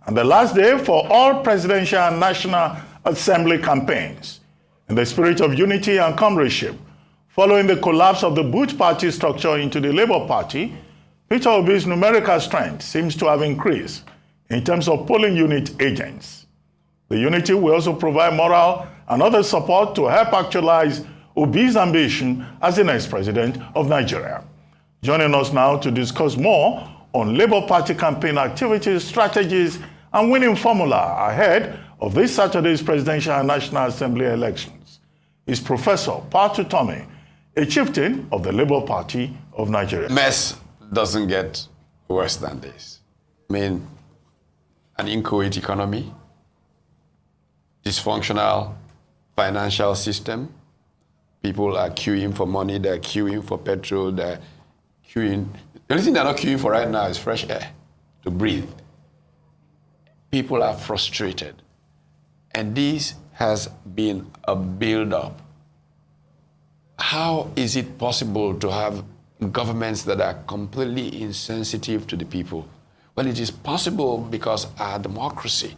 and the last day for all presidential and National Assembly campaigns. In the spirit of unity and comradeship, following the collapse of the Boot Party structure into the Labour Party, Peter Obi's numerical strength seems to have increased in terms of polling unit agents. The unity will also provide moral and other support to help actualize Obi's ambition as the next president of Nigeria. Joining us now to discuss more on Labour Party campaign activities, strategies, and winning formula ahead of this Saturday's presidential and National Assembly elections is Professor Utomi, a chieftain of the Labour Party of Nigeria. Mess doesn't get worse than this. I mean, an inchoate economy, dysfunctional financial system, people are queuing for money, they're queuing for petrol, they're queuing. The only thing they're not queuing for right now is fresh air to breathe. People are frustrated. And this has been a build-up. How is it possible to have governments that are completely insensitive to the people? Well, it is possible because our democracy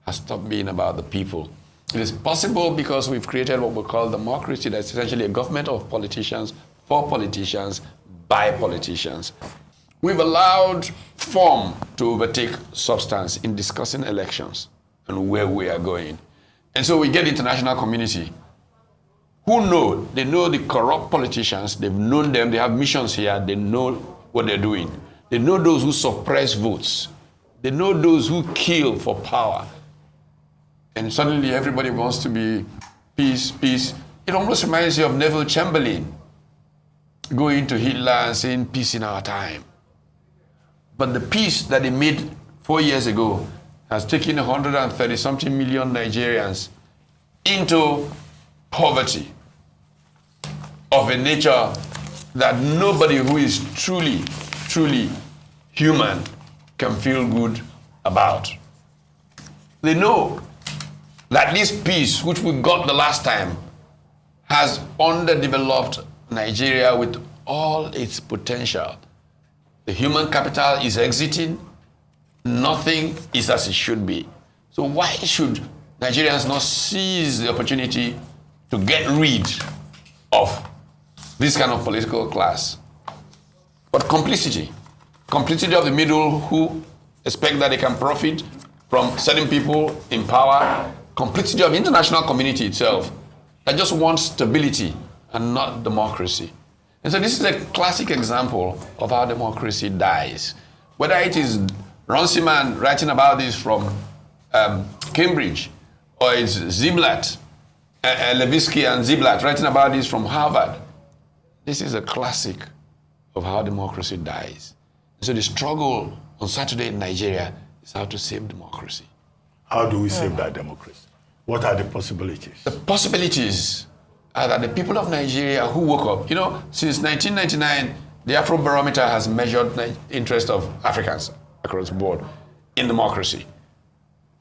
has stopped being about the people. It is possible because we've created what we call democracy, that's essentially a government of politicians, for politicians, by politicians. We've allowed form to overtake substance in discussing elections and where we are going. And so we get the international community who know, they know the corrupt politicians, they've known them, they have missions here, they know what they're doing. They know those who suppress votes. They know those who kill for power. And suddenly everybody wants to be peace, peace. It almost reminds you of Neville Chamberlain going to Hitler and saying peace in our time. But the peace that he made 4 years ago has taken 130-something million Nigerians into poverty of a nature that nobody who is truly, truly human can feel good about. They know that this peace, which we got the last time, has underdeveloped Nigeria with all its potential. The human capital is exiting. Nothing is as it should be. So why should Nigerians not seize the opportunity to get rid of this kind of political class? But complicity of the middle who expect that they can profit from certain people in power, complicity of the international community itself that just wants stability and not democracy. And so this is a classic example of how democracy dies. Whether it is Runciman writing about this from Cambridge, or it's Ziblatt, Levitsky and Ziblatt writing about this from Harvard, this is a classic of how democracy dies. So the struggle on Saturday in Nigeria is how to save democracy. How do we save that democracy? What are the possibilities? The possibilities are that the people of Nigeria who woke up, you know, since 1999, the Afrobarometer has measured the interest of Africans across the board in democracy.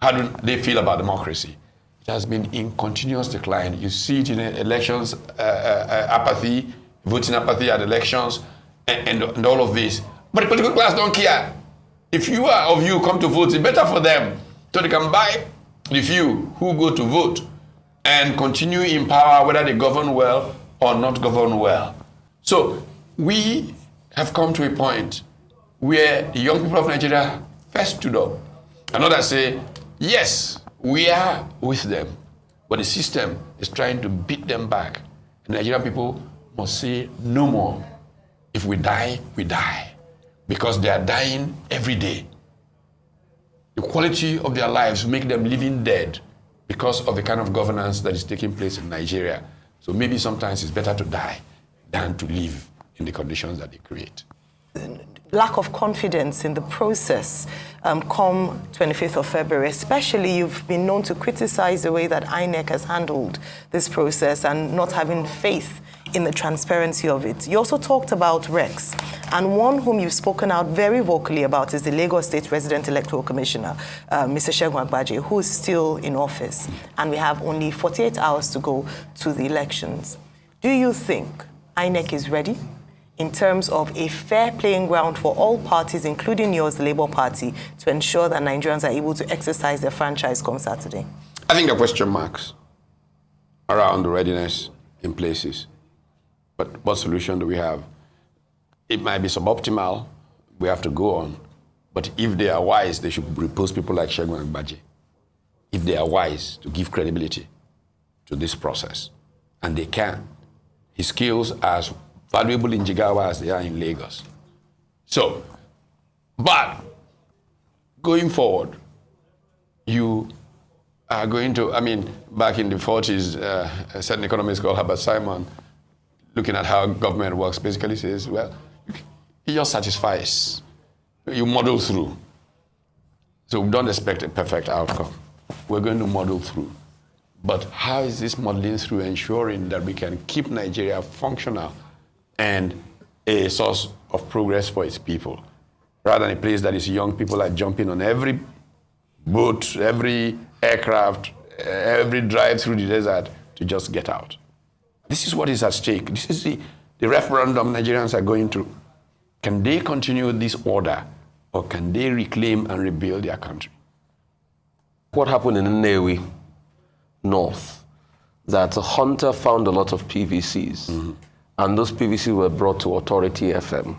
How do they feel about democracy? It has been in continuous decline. You see it in elections, apathy, voting apathy at elections, and all of this. But the political class don't care. If you are of you come to vote, it's better for them so they can buy the few who go to vote and continue in power, whether they govern well or not govern well. So we have come to a point where the young people of Nigeria first stood up. And others say, yes, we are with them, but the system is trying to beat them back. And Nigerian people must say no more. If we die, we die. Because they are dying every day. The quality of their lives make them living dead because of the kind of governance that is taking place in Nigeria. So maybe sometimes it's better to die than to live in the conditions that they create. Lack of confidence in the process come 25th of February, especially you've been known to criticize the way that INEC has handled this process and not having faith in the transparency of it. You also talked about Rex, and one whom you've spoken out very vocally about is the Lagos State Resident Electoral Commissioner, Mr. Segun Agbaje, who is still in office, and we have only 48 hours to go to the elections. Do you think INEC is ready? in terms of a fair playing ground for all parties, including yours, the Labour Party, to ensure that Nigerians are able to exercise their franchise come Saturday? I think there are question marks around the readiness in places. But what solution do we have? It might be suboptimal. We have to go on. But if they are wise, they should repose people like Segun Agbaje. If they are wise to give credibility to this process, and they can. His skills are as valuable in Jigawa as they are in Lagos. So, but going forward, you are going to, back in the 40s, a certain economist called Herbert Simon, looking at how government works, basically says, well, it just satisfies. You model through. So we don't expect a perfect outcome. We're going to model through. But how is this modeling through ensuring that we can keep Nigeria functional and a source of progress for its people, rather than a place that is young people are jumping on every boat, every aircraft, every drive through the desert to just get out. This is what is at stake. This is the referendum Nigerians are going through. Can they continue this order, or can they reclaim and rebuild their country? What happened in Nnewi North, that a hunter found a lot of PVCs, and those PVCs were brought to Authority FM.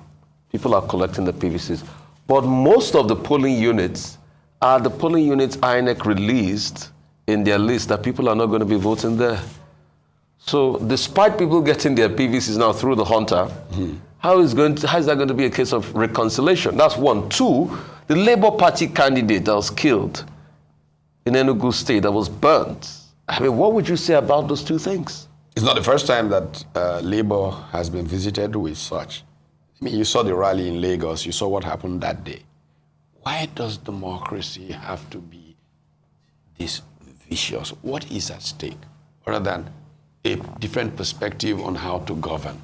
People are collecting the PVCs. But most of the polling units are the polling units INEC released in their list that people are not going to be voting there. So despite people getting their PVCs now through the hunter, how is that going to be a case of reconciliation? That's one. Two, the Labour Party candidate that was killed in Enugu State, that was burnt. What would you say about those two things? It's not the first time that Labour has been visited with such. You saw the rally in Lagos. You saw what happened that day. Why does democracy have to be this vicious? What is at stake, rather than a different perspective on how to govern?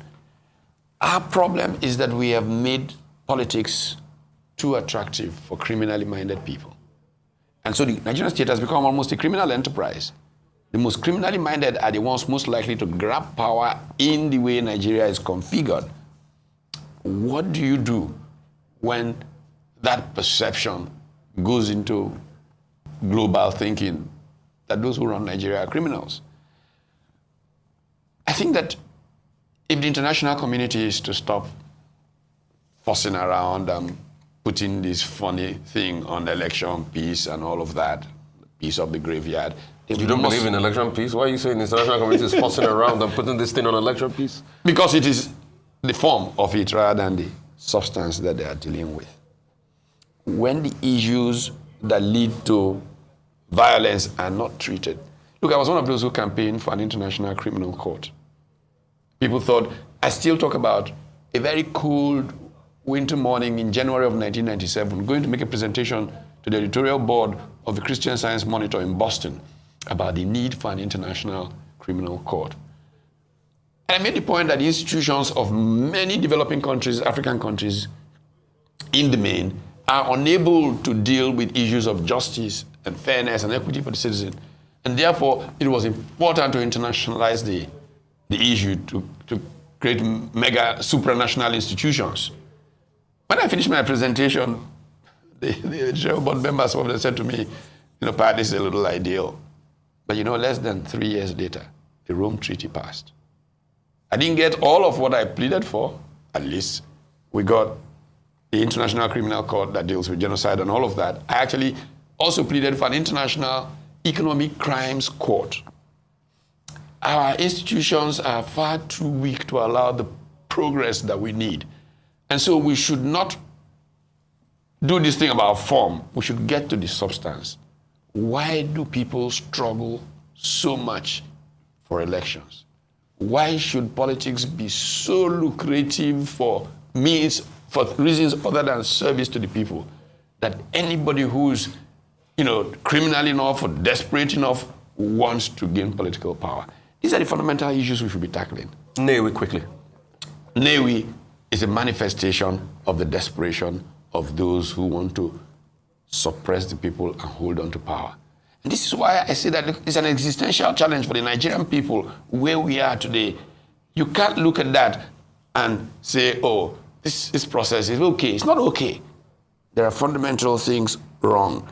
Our problem is that we have made politics too attractive for criminally minded people. And so the Nigerian state has become almost a criminal enterprise. The most criminally minded are the ones most likely to grab power in the way Nigeria is configured. What do you do when that perception goes into global thinking that those who run Nigeria are criminals? I think that if the international community is to stop fussing around and putting this funny thing on election peace and all of that, piece of the graveyard. You don't believe in election peace? Why are you saying the international community is fussing around and putting this thing on election peace? Because it is the form of it rather than the substance that they are dealing with. When the issues that lead to violence are not treated. Look, I was one of those who campaigned for an international criminal court. People thought, I still talk about a very cold winter morning in January of 1997, going to make a presentation to the editorial board of the Christian Science Monitor in Boston about the need for an international criminal court. And I made the point that the institutions of many developing countries, African countries, in the main, are unable to deal with issues of justice and fairness and equity for the citizen. And therefore, it was important to internationalize the issue, to create mega supranational institutions. When I finished my presentation, the editorial board members said to me, Pat, this is a little ideal. But less than 3 years later, the Rome Treaty passed. I didn't get all of what I pleaded for, at least. We got the International Criminal Court that deals with genocide and all of that. I actually also pleaded for an International Economic Crimes Court. Our institutions are far too weak to allow the progress that we need. And so we should not do this thing about form. We should get to the substance. Why do people struggle so much for elections? Why should politics be so lucrative for reasons other than service to the people, that anybody who's criminal enough or desperate enough wants to gain political power? These are the fundamental issues we should be tackling. Nnewi, quickly. Nnewi is a manifestation of the desperation of those who want to suppress the people and hold on to power. And this is why I say that it's an existential challenge for the Nigerian people where we are today. You can't look at that and say, oh, this process is okay. It's not okay. There are fundamental things wrong.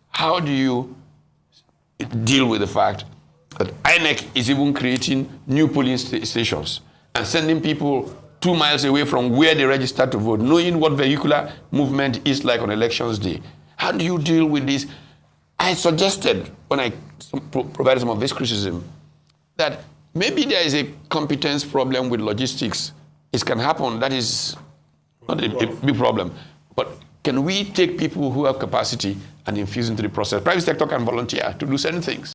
How do you deal with the fact that INEC is even creating new polling stations and sending people 2 miles away from where they registered to vote, knowing what vehicular movement is like on elections day? How do you deal with this? I suggested, when I provided some of this criticism, that maybe there is a competence problem with logistics. It can happen. That is not a big problem. But can we take people who have capacity and infuse into the process? Private sector can volunteer to do certain things.